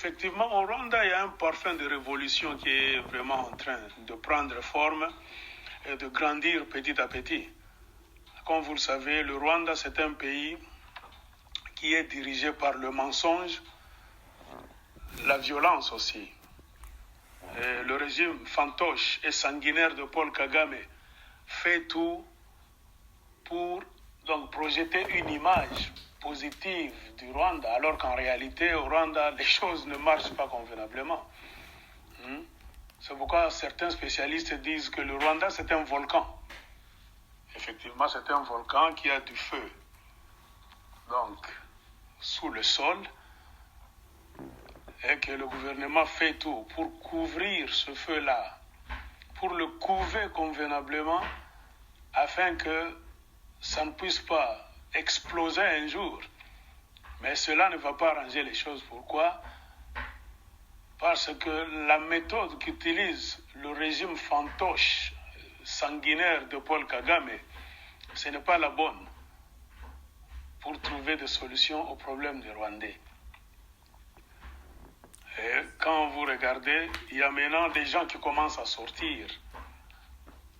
effectivement, au Rwanda, il y a un parfum de révolution qui est vraiment en train de prendre forme et de grandir petit à petit. Comme vous le savez, le Rwanda, c'est un pays qui est dirigé par le mensonge, la violence aussi. Et le régime fantoche et sanguinaire de Paul Kagame fait tout pour donc projeter une image positive du Rwanda, alors qu'en réalité, au Rwanda, les choses ne marchent pas convenablement. C'est pourquoi certains spécialistes disent que le Rwanda, c'est un volcan. Effectivement, c'est un volcan qui a du feu. Donc, sous le sol, et que le gouvernement fait tout pour couvrir ce feu-là, pour le couver convenablement, afin que ça ne puisse pas exploser un jour. Mais cela ne va pas arranger les choses. Pourquoi? Parce que la méthode qu'utilise le régime fantoche, sanguinaire de Paul Kagame, ce n'est pas la bonne pour trouver des solutions aux problèmes des Rwandais. Et quand vous regardez, il y a maintenant des gens qui commencent à sortir,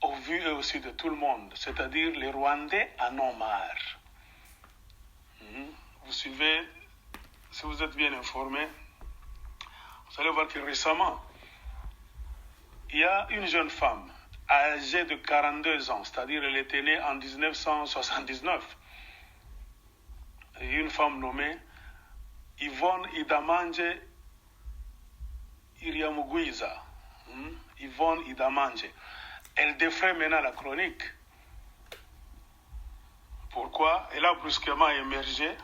au vu et aussi de tout le monde, c'est-à-dire les Rwandais en ont marre. Vous suivez, si vous êtes bien informé, vous allez voir que récemment, il y a une jeune femme âgée de 42 ans, c'est-à-dire elle était née en 1979, et une femme nommée Yvonne Idamanje Iriamugwiza. Yvonne Idamanje. Elle défraie maintenant la chronique. Pourquoi? Elle a brusquement émergé,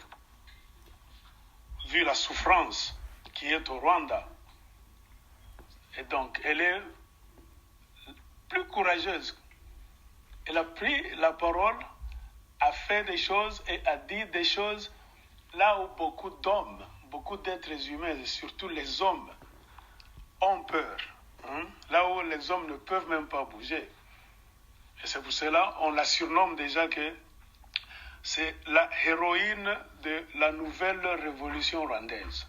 vu la souffrance qui est au Rwanda. Et donc, elle est plus courageuse. Elle a pris la parole, a fait des choses et a dit des choses là où beaucoup d'hommes, beaucoup d'êtres humains, et surtout les hommes, ont peur. Là où les hommes ne peuvent même pas bouger. Et c'est pour cela on la surnomme déjà que c'est la héroïne de la nouvelle révolution rwandaise.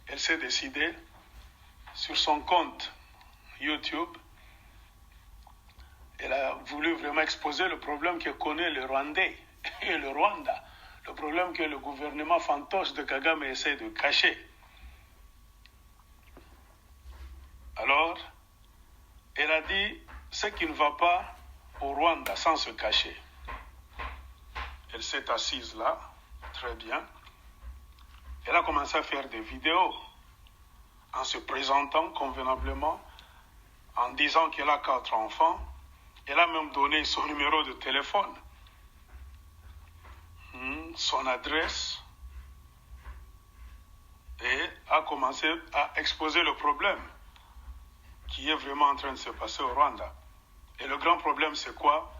Elle s'est décidée sur son compte YouTube. Elle a voulu vraiment exposer le problème que connaît le Rwandais et le Rwanda. Le problème que le gouvernement fantoche de Kagame essaie de cacher. Alors, elle a dit ce qui ne va pas au Rwanda sans se cacher. Elle s'est assise là, très bien. Elle a commencé à faire des vidéos en se présentant convenablement, en disant qu'elle a 4 enfants. Elle a même donné son numéro de téléphone, son adresse, et a commencé à exposer le problème qui est vraiment en train de se passer au Rwanda. Et le grand problème, c'est quoi?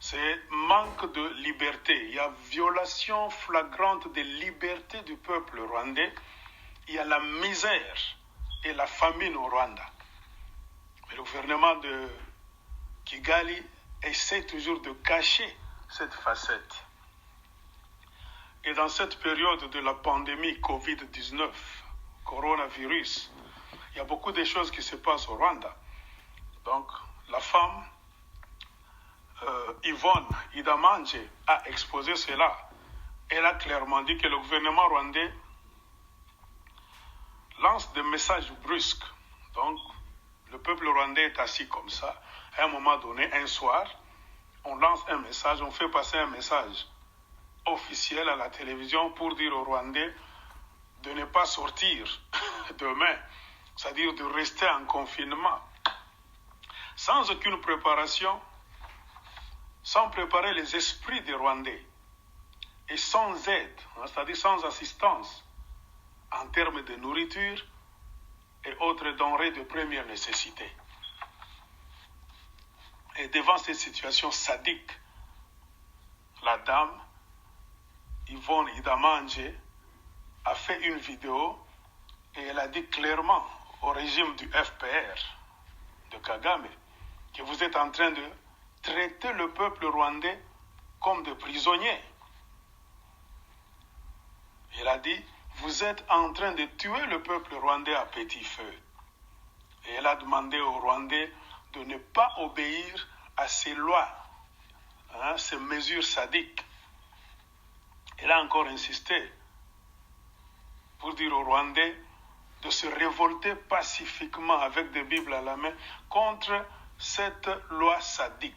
C'est manque de liberté. Il y a violation flagrante des libertés du peuple rwandais. Il y a la misère et la famine au Rwanda. Mais le gouvernement de Kigali essaie toujours de cacher cette facette. Et dans cette période de la pandémie Covid-19, coronavirus, il y a beaucoup de choses qui se passent au Rwanda. Donc, la femme, Yvonne Idamanje, a exposé cela. Elle a clairement dit que le gouvernement rwandais lance des messages brusques. Donc, le peuple rwandais est assis comme ça. À un moment donné, un soir, on lance un message, on fait passer un message officiel à la télévision pour dire aux Rwandais de ne pas sortir demain, c'est-à-dire de rester en confinement, sans aucune préparation, sans préparer les esprits des Rwandais, et sans aide, c'est-à-dire sans assistance, en termes de nourriture et autres denrées de première nécessité. Et devant cette situation sadique, la dame, Yvonne Idamanje, a fait une vidéo et elle a dit clairement au régime du FPR, de Kagame, que vous êtes en train de traiter le peuple rwandais comme des prisonniers. Elle a dit, vous êtes en train de tuer le peuple rwandais à petit feu. Et elle a demandé aux Rwandais de ne pas obéir à ces lois, ces mesures sadiques. Elle a encore insisté pour dire aux Rwandais de se révolter pacifiquement avec des Bibles à la main contre cette loi sadique.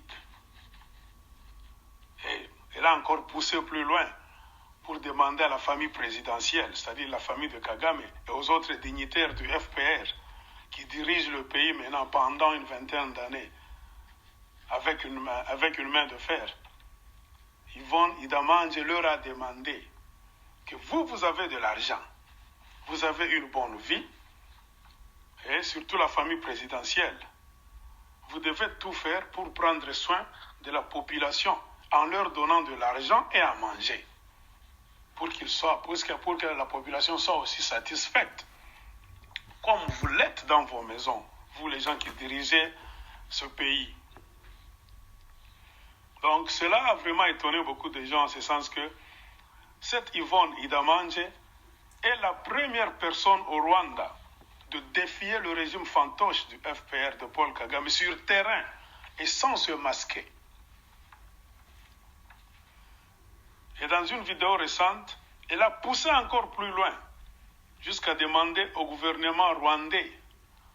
Et elle a encore poussé plus loin pour demander à la famille présidentielle, c'est-à-dire la famille de Kagame, et aux autres dignitaires du FPR qui dirigent le pays maintenant pendant une vingtaine d'années avec une main de fer. Yvonne Idamanje leur a demandé que vous avez de l'argent, vous avez une bonne vie, et surtout la famille présidentielle. Vous devez tout faire pour prendre soin de la population en leur donnant de l'argent et à manger, pour que la population soit aussi satisfaite, comme vous l'êtes dans vos maisons, vous les gens qui dirigez ce pays. Donc cela a vraiment étonné beaucoup de gens en ce sens que cette Yvonne Idamanje est la première personne au Rwanda de défier le régime fantoche du FPR de Paul Kagame sur terrain et sans se masquer. Et dans une vidéo récente, elle a poussé encore plus loin, jusqu'à demander au gouvernement rwandais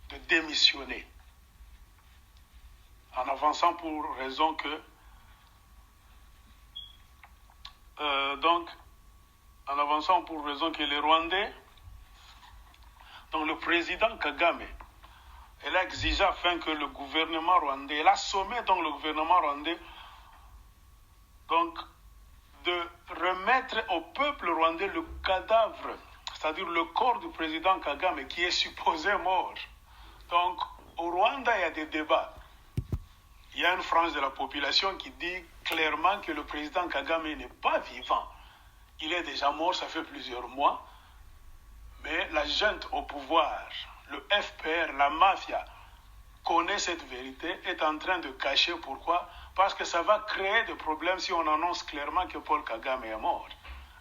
de démissionner, en avançant pour raison que les Rwandais, donc le président Kagame, elle a exigé afin que le gouvernement rwandais, elle a sommé donc le gouvernement rwandais donc de remettre au peuple rwandais le cadavre, c'est-à-dire le corps du président Kagame qui est supposé mort. Donc au Rwanda, il y a des débats. Il y a une frange de la population qui dit clairement que le président Kagame n'est pas vivant. Il est déjà mort, ça fait plusieurs mois. Mais la junte au pouvoir, le FPR, la mafia, connaît cette vérité, est en train de cacher. Pourquoi? Parce que ça va créer des problèmes si on annonce clairement que Paul Kagame est mort.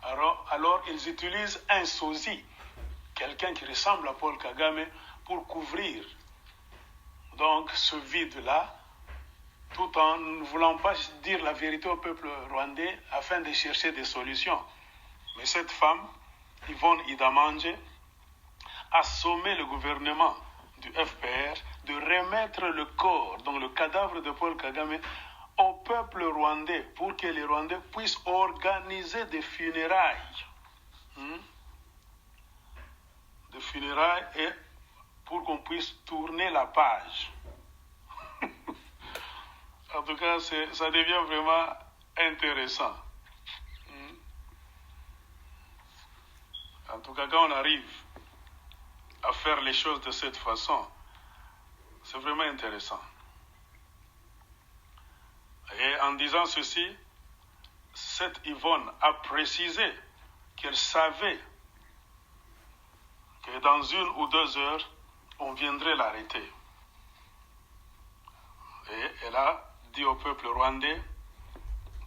Alors ils utilisent un sosie, quelqu'un qui ressemble à Paul Kagame, pour couvrir donc ce vide-là, tout en ne voulant pas dire la vérité au peuple rwandais afin de chercher des solutions. Mais cette femme, Yvonne Idamanje, a sommé le gouvernement du FPR de remettre le corps, donc le cadavre de Paul Kagame, au peuple rwandais pour que les Rwandais puissent organiser des funérailles. Des funérailles et pour qu'on puisse tourner la page. En tout cas, ça devient vraiment intéressant. En tout cas, quand on arrive à faire les choses de cette façon, c'est vraiment intéressant. Et en disant ceci, cette Yvonne a précisé qu'elle savait que dans 1 ou 2 heures, on viendrait l'arrêter. Et elle a dit au peuple rwandais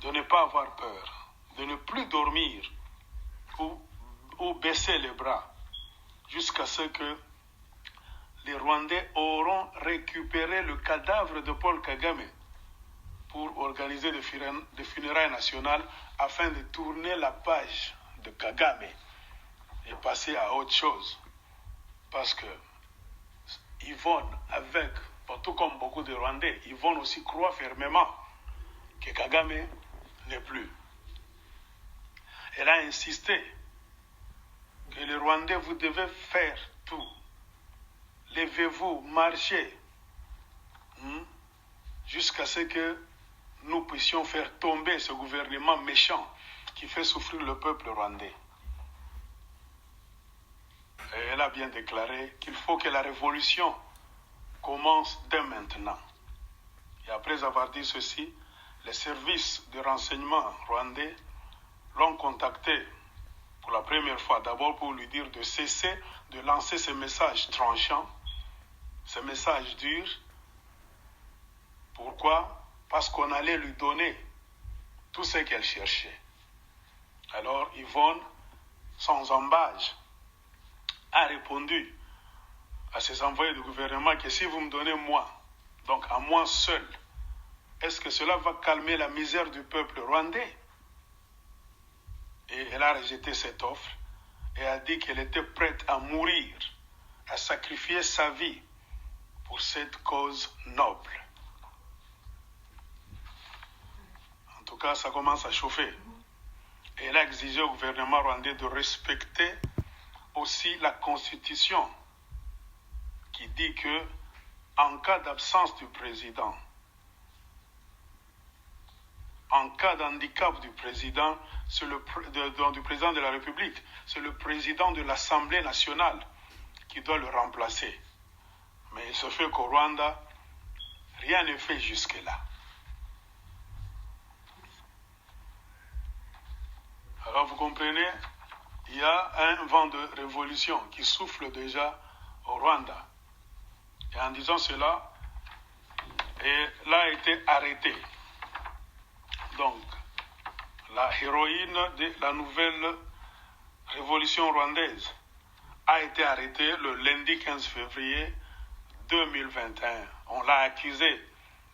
de ne pas avoir peur, de ne plus dormir ou baisser les bras jusqu'à ce que les Rwandais auront récupéré le cadavre de Paul Kagame pour organiser des funérailles nationales afin de tourner la page de Kagame et passer à autre chose. Parce que Yvonne, tout comme beaucoup de Rwandais, Yvonne aussi croit fermement que Kagame n'est plus. Elle a insisté que les Rwandais, vous devez faire tout. Levez-vous, marchez, jusqu'à ce que nous puissions faire tomber ce gouvernement méchant qui fait souffrir le peuple rwandais. Et elle a bien déclaré qu'il faut que la révolution commence dès maintenant. Et après avoir dit ceci, les services de renseignement rwandais l'ont contacté pour la première fois, d'abord pour lui dire de cesser de lancer ces messages tranchants, ces messages durs. Pourquoi? Parce qu'on allait lui donner tout ce qu'elle cherchait. Alors Yvonne, sans embâche, a répondu à ses envoyés du gouvernement que si vous me donnez moi, donc à moi seul, est-ce que cela va calmer la misère du peuple rwandais? Et elle a rejeté cette offre et a dit qu'elle était prête à mourir, à sacrifier sa vie pour cette cause noble. En tout cas, ça commence à chauffer. Et elle a exigé au gouvernement rwandais de respecter aussi la Constitution qui dit que, en cas d'absence du président, en cas d'handicap du président, du président de la République, c'est le président de l'Assemblée nationale qui doit le remplacer. Mais il se fait qu'au Rwanda, rien n'est fait jusque-là. Alors vous comprenez, il y a un vent de révolution qui souffle déjà au Rwanda. Et en disant cela, elle a été arrêtée. Donc, la héroïne de la nouvelle révolution rwandaise a été arrêtée le lundi 15 février 2021. On l'a accusée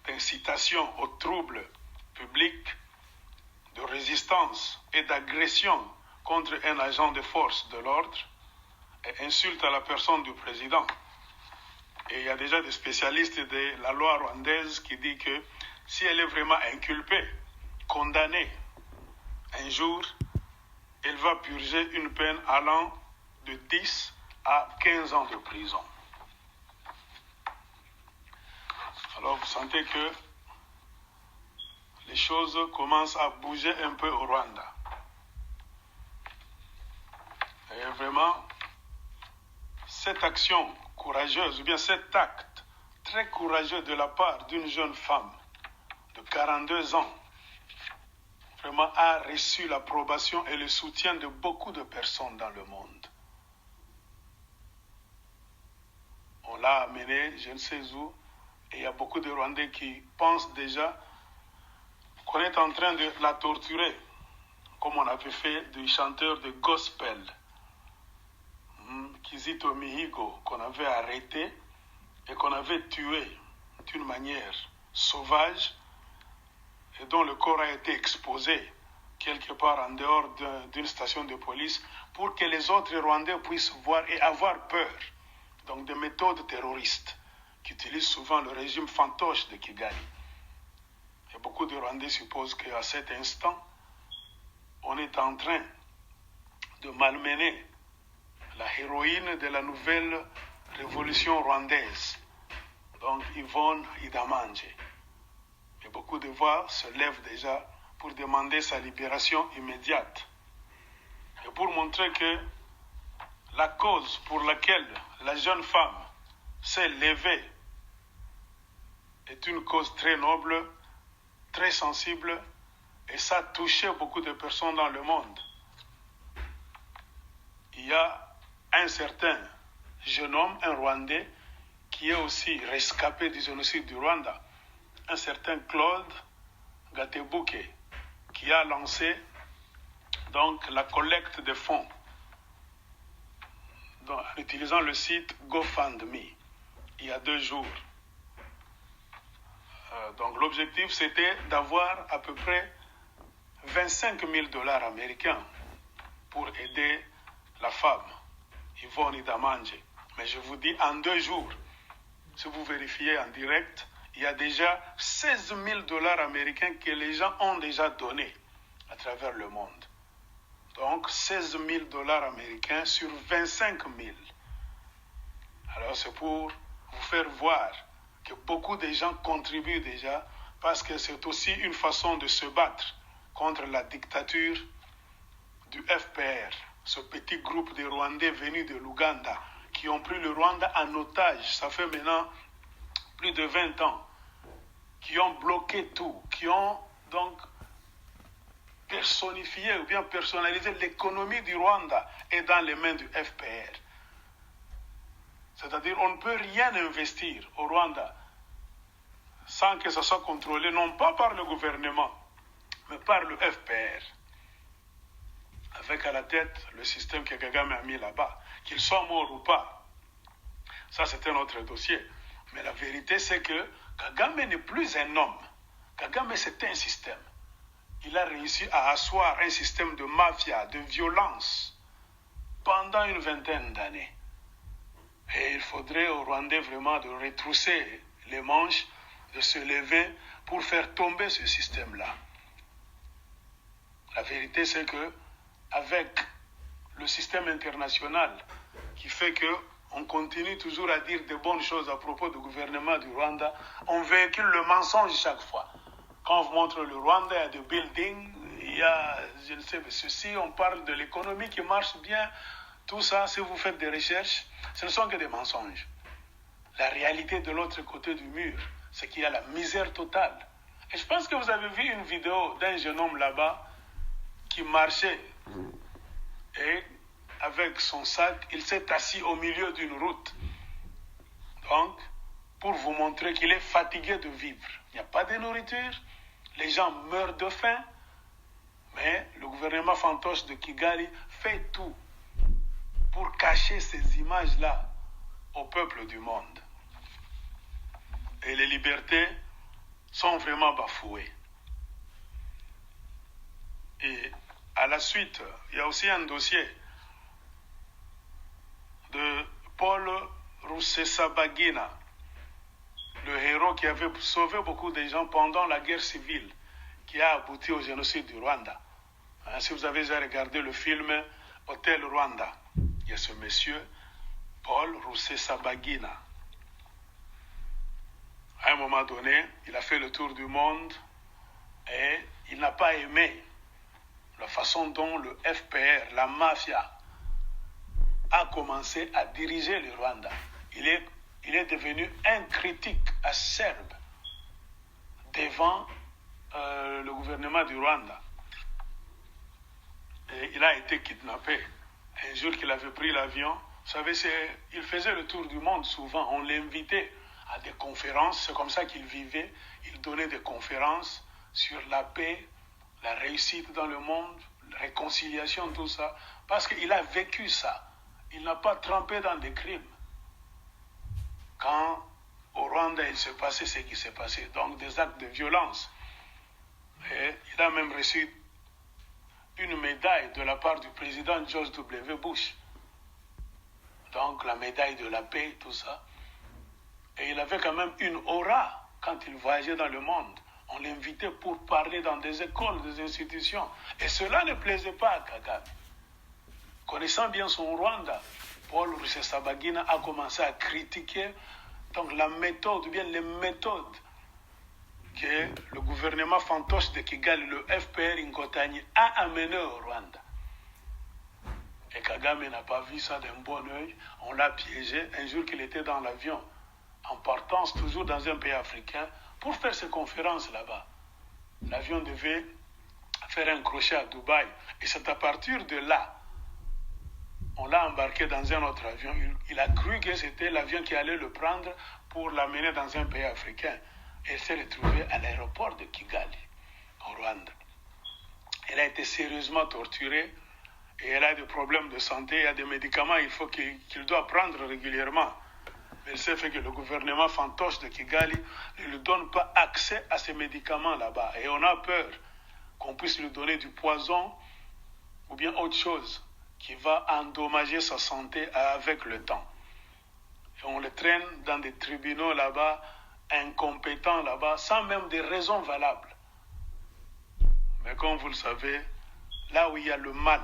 d'incitation aux troubles publics, de résistance et d'agression contre un agent de force de l'ordre et insulte à la personne du président. Et il y a déjà des spécialistes de la loi rwandaise qui disent que si elle est vraiment inculpée, condamnée, un jour, elle va purger une peine allant de 10 à 15 ans de prison. Alors vous sentez que les choses commencent à bouger un peu au Rwanda. Et vraiment, cette action courageuse, ou bien cet acte très courageux de la part d'une jeune femme de 42 ans, vraiment a reçu l'approbation et le soutien de beaucoup de personnes dans le monde. On l'a amenée, je ne sais où, et il y a beaucoup de Rwandais qui pensent déjà qu'on est en train de la torturer, comme on avait fait du chanteur de gospel, Kizito Mihigo, qu'on avait arrêté et qu'on avait tué d'une manière sauvage et dont le corps a été exposé quelque part en dehors d'une station de police pour que les autres Rwandais puissent voir et avoir peur. Donc des méthodes terroristes qui utilisent souvent le régime fantoche de Kigali. Et beaucoup de Rwandais supposent qu'à cet instant, on est en train de malmener la héroïne de la nouvelle révolution rwandaise, donc Yvonne Idamanje. Et beaucoup de voix se lèvent déjà pour demander sa libération immédiate. Et pour montrer que la cause pour laquelle la jeune femme s'est levée est une cause très noble, très sensible, et ça a touché beaucoup de personnes dans le monde. Il y a un certain jeune homme, un Rwandais, qui est aussi rescapé du génocide du Rwanda, un certain Claude Gatebuke, qui a lancé donc la collecte de fonds en utilisant le site GoFundMe il y a 2 jours. Donc l'objectif c'était d'avoir à peu près 25 000 $ américains pour aider la femme, Yvonne Idamanje. Mais je vous dis, en 2 jours, si vous vérifiez en direct, il y a déjà 16 000 $ américains que les gens ont déjà donnés à travers le monde. Donc 16 000 $ américains sur 25 000. Alors c'est pour vous faire voir que beaucoup de gens contribuent déjà parce que c'est aussi une façon de se battre contre la dictature du FPR, ce petit groupe de Rwandais venus de l'Ouganda qui ont pris le Rwanda en otage. Ça fait maintenant plus de 20 ans, qui ont bloqué tout, qui ont donc personnifié ou bien personnalisé l'économie du Rwanda est dans les mains du FPR. C'est-à-dire on ne peut rien investir au Rwanda sans que ça soit contrôlé, non pas par le gouvernement, mais par le FPR. avec à la tête le système que Kagame a mis là-bas. Qu'il soit mort ou pas, ça c'est un autre dossier. Mais la vérité c'est que Kagame n'est plus un homme. Kagame c'est un système. Il a réussi à asseoir un système de mafia, de violence pendant une vingtaine d'années. Et il faudrait aux Rwandais vraiment de retrousser les manches, de se lever pour faire tomber ce système-là. La vérité, c'est que avec le système international qui fait qu'on continue toujours à dire de bonnes choses à propos du gouvernement du Rwanda, on véhicule le mensonge chaque fois. Quand on vous montre le Rwanda, il y a des buildings, il y a, je ne sais, ceci, on parle de l'économie qui marche bien. Tout ça, si vous faites des recherches, ce ne sont que des mensonges. La réalité de l'autre côté du mur, c'est qu'il y a la misère totale. Et je pense que vous avez vu une vidéo d'un jeune homme là-bas qui marchait et avec son sac, il s'est assis au milieu d'une route. Donc, pour vous montrer qu'il est fatigué de vivre. Il n'y a pas de nourriture, les gens meurent de faim, mais le gouvernement fantoche de Kigali fait tout pour cacher ces images-là au peuple du monde. Et les libertés sont vraiment bafouées. Et à la suite, il y a aussi un dossier de Paul Rusesabagina, le héros qui avait sauvé beaucoup de gens pendant la guerre civile qui a abouti au génocide du Rwanda. Si vous avez déjà regardé le film Hôtel Rwanda, il y a ce monsieur, Paul Rusesabagina. À un moment donné, il a fait le tour du monde et il n'a pas aimé la façon dont le FPR, la mafia, a commencé à diriger le Rwanda. Il est devenu un critique acerbe devant le gouvernement du Rwanda. Et il a été kidnappé. Un jour qu'il avait pris l'avion, vous savez, il faisait le tour du monde souvent. On l'invitait à des conférences. C'est comme ça qu'il vivait. Il donnait des conférences sur la paix, la réussite dans le monde, la réconciliation, tout ça. Parce qu'il a vécu ça. Il n'a pas trempé dans des crimes. Quand au Rwanda, il s'est passé ce qui s'est passé, donc des actes de violence. Et il a même reçu une médaille de la part du président George W. Bush. Donc la médaille de la paix, tout ça. Et il avait quand même une aura quand il voyageait dans le monde. On l'invitait pour parler dans des écoles, des institutions. Et cela ne plaisait pas à Kagame. Connaissant bien son Rwanda, Paul Rusesabagina a commencé à critiquer donc la méthode, ou bien les méthodes que le gouvernement fantoche de Kigali, le FPR Inkotanyi, a amené au Rwanda. Et Kagame n'a pas vu ça d'un bon oeil. On l'a piégé un jour qu'il était dans l'avion, en partance toujours dans un pays africain, pour faire ses conférences là-bas. L'avion devait faire un crochet à Dubaï. Et c'est à partir de là, on l'a embarqué dans un autre avion. Il a cru que c'était l'avion qui allait le prendre pour l'amener dans un pays africain. Et il s'est retrouvé à l'aéroport de Kigali, au Rwanda. Elle a été sérieusement torturée et elle a des problèmes de santé. Il y a des médicaments qu'il doit prendre régulièrement. Mais il s'est fait que le gouvernement fantoche de Kigali ne lui donne pas accès à ces médicaments là-bas. Et on a peur qu'on puisse lui donner du poison ou bien autre chose qui va endommager sa santé avec le temps. Et on le traîne dans des tribunaux là-bas, incompétents là-bas, sans même des raisons valables. Mais comme vous le savez, là où il y a le mal,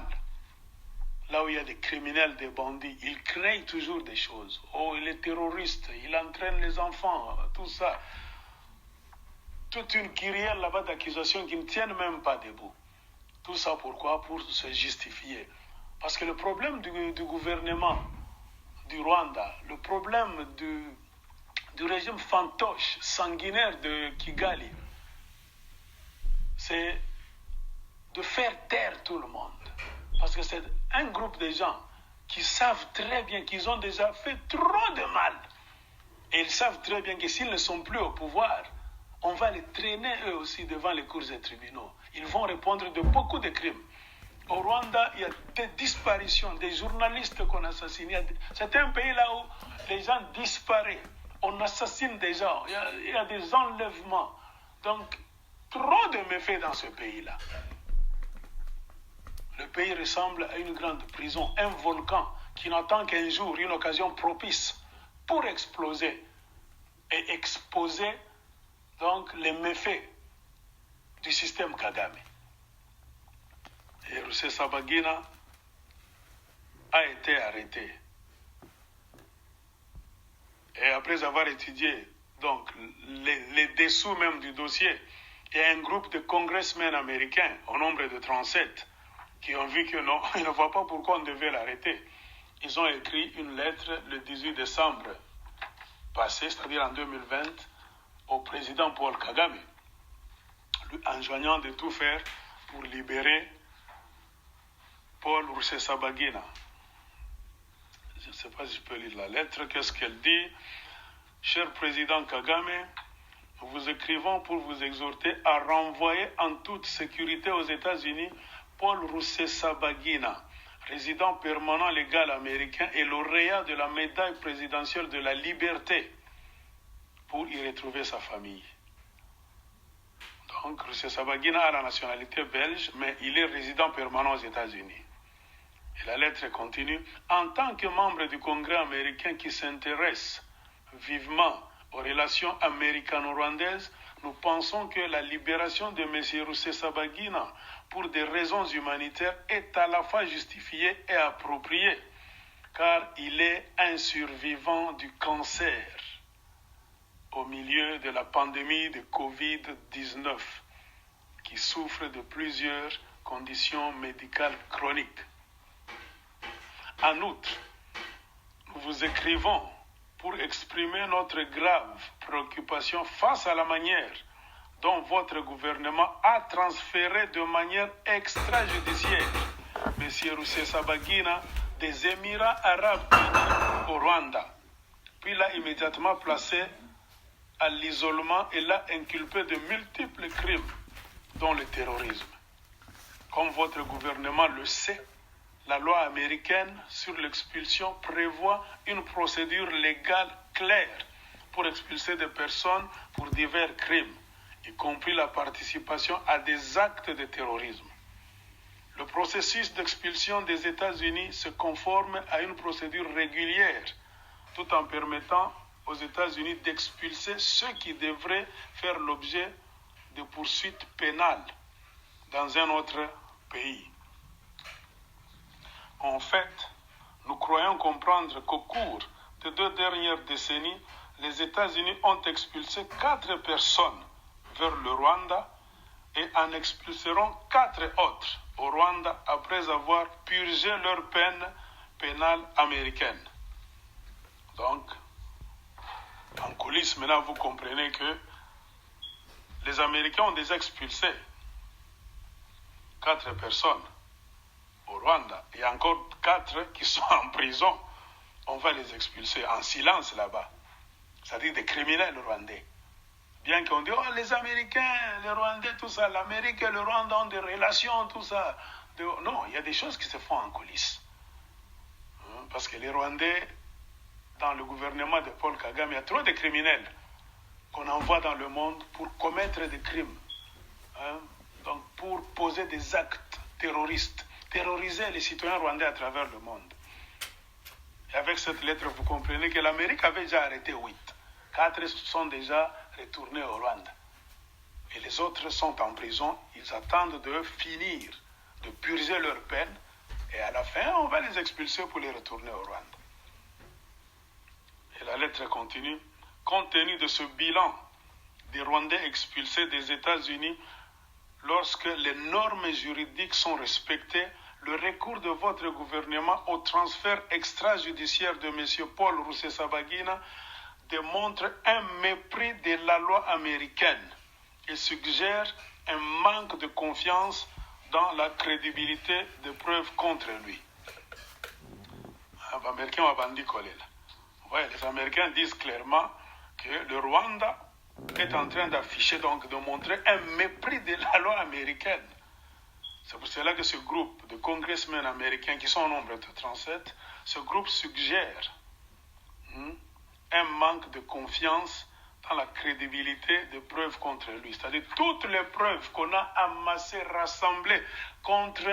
là où il y a des criminels, des bandits, ils créent toujours des choses. Oh, il est terroriste, il entraîne les enfants, tout ça. Toute une kyrielle là-bas d'accusations qui ne tiennent même pas debout. Tout ça pourquoi? Pour se justifier. Parce que le problème du gouvernement du Rwanda, le problème du régime fantoche, sanguinaire de Kigali, c'est de faire taire tout le monde. Parce que c'est un groupe de gens qui savent très bien qu'ils ont déjà fait trop de mal. Et ils savent très bien que s'ils ne sont plus au pouvoir, on va les traîner eux aussi devant les cours et tribunaux. Ils vont répondre de beaucoup de crimes. Au Rwanda, il y a des disparitions, des journalistes qu'on assassine. C'est un pays là où les gens disparaissent. On assassine des gens. Il y a des enlèvements. Donc, trop de méfaits dans ce pays-là. Le pays ressemble à une grande prison, un volcan qui n'attend qu'un jour, une occasion propice pour exploser et exposer donc les méfaits du système Kagame. Et Rusesabagina a été arrêté. Et après avoir étudié donc, les dessous même du dossier, il y a un groupe de congressmen américains, au nombre de 37, qui ont vu que non, ils ne voient pas pourquoi on devait l'arrêter. Ils ont écrit une lettre le 18 décembre passé, c'est-à-dire en 2020, au président Paul Kagame, lui enjoignant de tout faire pour libérer Paul Rusesabagina. Je ne sais pas si je peux lire la lettre. Qu'est-ce qu'elle dit? Cher président Kagame, nous vous écrivons pour vous exhorter à renvoyer en toute sécurité aux États-Unis Paul Rusesabagina, résident permanent légal américain et lauréat de la médaille présidentielle de la liberté, pour y retrouver sa famille. Donc, Rusesabagina a la nationalité belge, mais il est résident permanent aux États-Unis. Et la lettre continue. En tant que membre du Congrès américain qui s'intéresse vivement aux relations américano-rwandaises, nous pensons que la libération de M. Rusesabagina pour des raisons humanitaires est à la fois justifiée et appropriée, car il est un survivant du cancer au milieu de la pandémie de Covid-19, qui souffre de plusieurs conditions médicales chroniques. En outre, nous vous écrivons pour exprimer notre grave préoccupation face à la manière dont votre gouvernement a transféré de manière extrajudiciaire M. Rusesabagina des Émirats arabes unis au Rwanda, puis l'a immédiatement placé à l'isolement et l'a inculpé de multiples crimes, dont le terrorisme. Comme votre gouvernement le sait, la loi américaine sur l'expulsion prévoit une procédure légale claire pour expulser des personnes pour divers crimes, y compris la participation à des actes de terrorisme. Le processus d'expulsion des États-Unis se conforme à une procédure régulière, tout en permettant aux États-Unis d'expulser ceux qui devraient faire l'objet de poursuites pénales dans un autre pays. En fait, nous croyons comprendre qu'au cours des 2 dernières décennies, les États-Unis ont expulsé 4 personnes vers le Rwanda et en expulseront 4 autres au Rwanda après avoir purgé leur peine pénale américaine. Donc, en coulisses, maintenant, vous comprenez que les Américains ont déjà expulsé 4 personnes au Rwanda. Il y a encore 4 qui sont en prison. On va les expulser en silence là-bas. C'est-à-dire des criminels rwandais. Bien qu'on dise, oh, les Américains, les Rwandais, tout ça, l'Amérique et le Rwanda ont des relations, tout ça. Non, il y a des choses qui se font en coulisses. Parce que les Rwandais, dans le gouvernement de Paul Kagame, il y a trop de criminels qu'on envoie dans le monde pour commettre des crimes. Donc pour poser des actes terroristes, terroriser les citoyens rwandais à travers le monde. Et avec cette lettre, vous comprenez que l'Amérique avait déjà arrêté 8. 4 sont déjà retournés au Rwanda. Et les autres sont en prison. Ils attendent de finir, de purger leur peine. Et à la fin, on va les expulser pour les retourner au Rwanda. Et la lettre continue. Compte tenu de ce bilan des Rwandais expulsés des États-Unis, lorsque les normes juridiques sont respectées, le recours de votre gouvernement au transfert extrajudiciaire de M. Paul Rusesabagina démontre un mépris de la loi américaine et suggère un manque de confiance dans la crédibilité des preuves contre lui. Les Américains disent clairement que le Rwanda est en train d'afficher, donc de montrer un mépris de la loi américaine. C'est pour cela que ce groupe de congressmen américains, qui sont au nombre de 37, ce groupe suggère un manque de confiance dans la crédibilité des preuves contre lui. C'est-à-dire toutes les preuves qu'on a amassées, rassemblées contre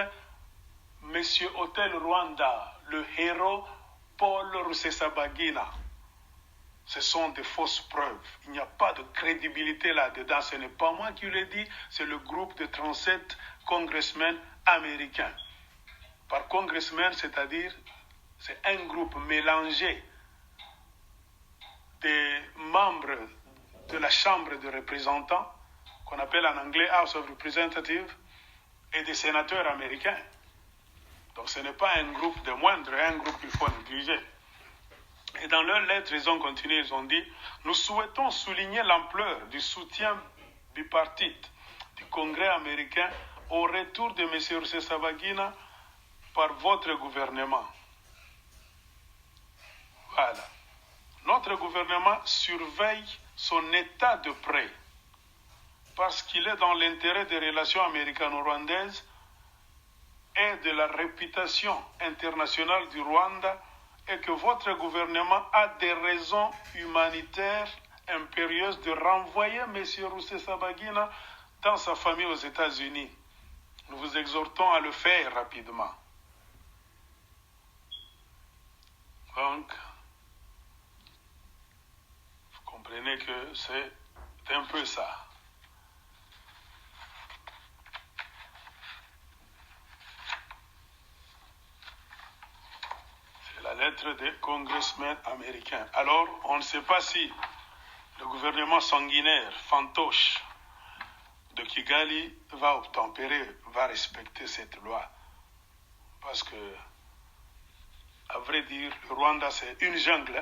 M. Hotel Rwanda, le héros Paul Rusesabagina, ce sont des fausses preuves. Il n'y a pas de crédibilité là-dedans. Ce n'est pas moi qui le dis, c'est le groupe de 37 congressmen américains. Par congressmen, c'est-à-dire, c'est un groupe mélangé des membres de la Chambre des représentants, qu'on appelle en anglais House of Representatives, et des sénateurs américains. Donc ce n'est pas un groupe de moindre, un groupe qu'il faut négliger. Et dans leur lettre, ils ont continué, ils ont dit « Nous souhaitons souligner l'ampleur du soutien bipartite du Congrès américain au retour de M. Rusesabagina par votre gouvernement. » Voilà. Notre gouvernement surveille son état de près parce qu'il est dans l'intérêt des relations américano-rwandaises et de la réputation internationale du Rwanda et que votre gouvernement a des raisons humanitaires impérieuses de renvoyer M. Rusesabagina dans sa famille aux États-Unis. Nous vous exhortons à le faire rapidement. Donc, vous comprenez que c'est un peu ça. La lettre des congressmen américains. Alors, on ne sait pas si le gouvernement sanguinaire, fantoche de Kigali va obtempérer, va respecter cette loi. Parce que, à vrai dire, le Rwanda, c'est une jungle.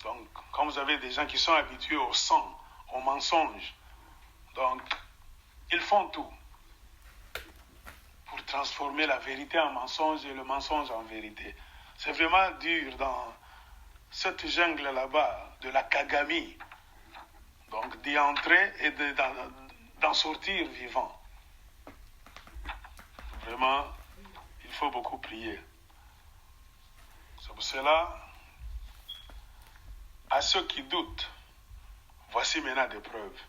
Donc, quand vous avez des gens qui sont habitués au sang, au mensonge, donc, ils font tout pour transformer la vérité en mensonge et le mensonge en vérité. C'est vraiment dur dans cette jungle là-bas, de la Kagami, donc d'y entrer et d'en sortir vivant. Vraiment, il faut beaucoup prier. C'est pour cela, à ceux qui doutent, voici maintenant des preuves.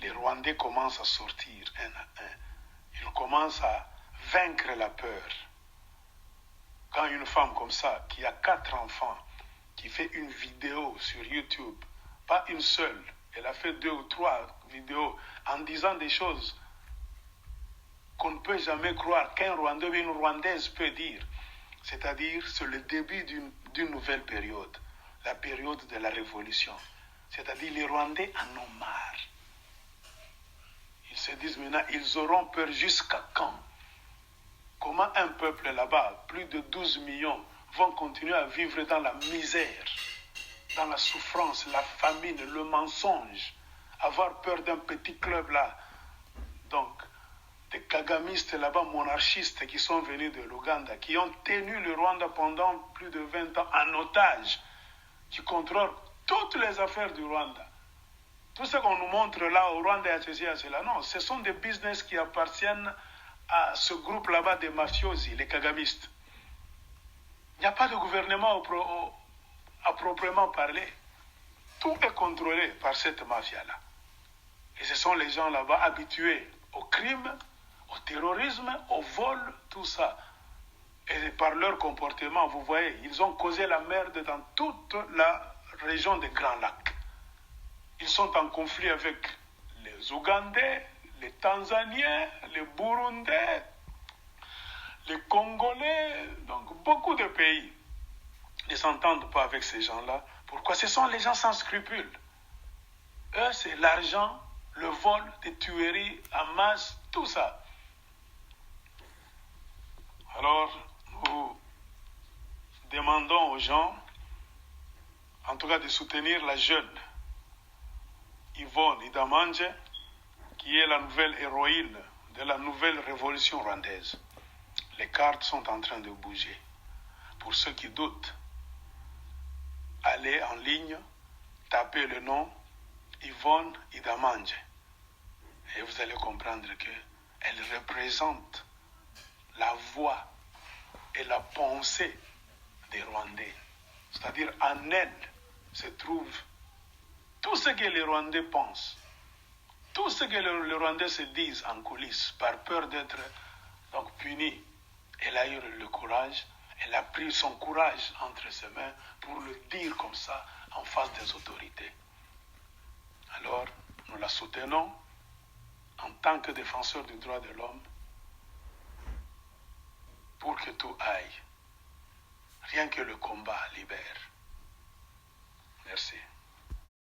Les Rwandais commencent à sortir un à un. Ils commencent à vaincre la peur. Quand une femme comme ça, qui a 4 enfants, qui fait une vidéo sur YouTube, pas une seule, elle a fait 2 ou 3 vidéos en disant des choses qu'on ne peut jamais croire qu'un Rwandais ou une Rwandaise peut dire. C'est-à-dire, c'est le début d'une nouvelle période, la période de la révolution. C'est-à-dire, les Rwandais en ont marre. Ils se disent maintenant, ils auront peur jusqu'à quand? Comment un peuple là-bas, plus de 12 millions, vont continuer à vivre dans la misère, dans la souffrance, la famine, le mensonge, avoir peur d'un petit club là. Donc, des kagamistes là-bas, monarchistes qui sont venus de l'Ouganda, qui ont tenu le Rwanda pendant plus de 20 ans en otage, qui contrôlent toutes les affaires du Rwanda. Tout ce qu'on nous montre là au Rwanda, à ceci, à cela, non, ce sont des business qui appartiennent à ce groupe là-bas des mafiosi, les kagamistes. Il n'y a pas de gouvernement à proprement parler. Tout est contrôlé par cette mafia-là. Et ce sont les gens là-bas habitués au crime, au terrorisme, au vol, tout ça. Et par leur comportement, vous voyez, ils ont causé la merde dans toute la région des Grands Lacs. Ils sont en conflit avec les Ougandais, les Tanzaniens, les Burundais, les Congolais, donc beaucoup de pays ne s'entendent pas avec ces gens-là. Pourquoi? Ce sont les gens sans scrupules. Eux, c'est l'argent, le vol, les tueries en masse, tout ça. Alors, nous demandons aux gens, en tout cas de soutenir la jeune Yvonne Idamanje, qui est la nouvelle héroïne de la nouvelle révolution rwandaise. Les cartes sont en train de bouger. Pour ceux qui doutent, allez en ligne, tapez le nom Yvonne Idamanje et vous allez comprendre qu'elle représente la voix et la pensée des Rwandais. C'est-à-dire en elle se trouve tout ce que les Rwandais pensent, tout ce que les Rwandais se disent en coulisses par peur d'être donc punis. Elle a eu le courage, elle a pris son courage entre ses mains pour le dire comme ça en face des autorités. Alors, nous la soutenons en tant que défenseur des droits de l'homme pour que tout aille. Rien que le combat libère. Merci.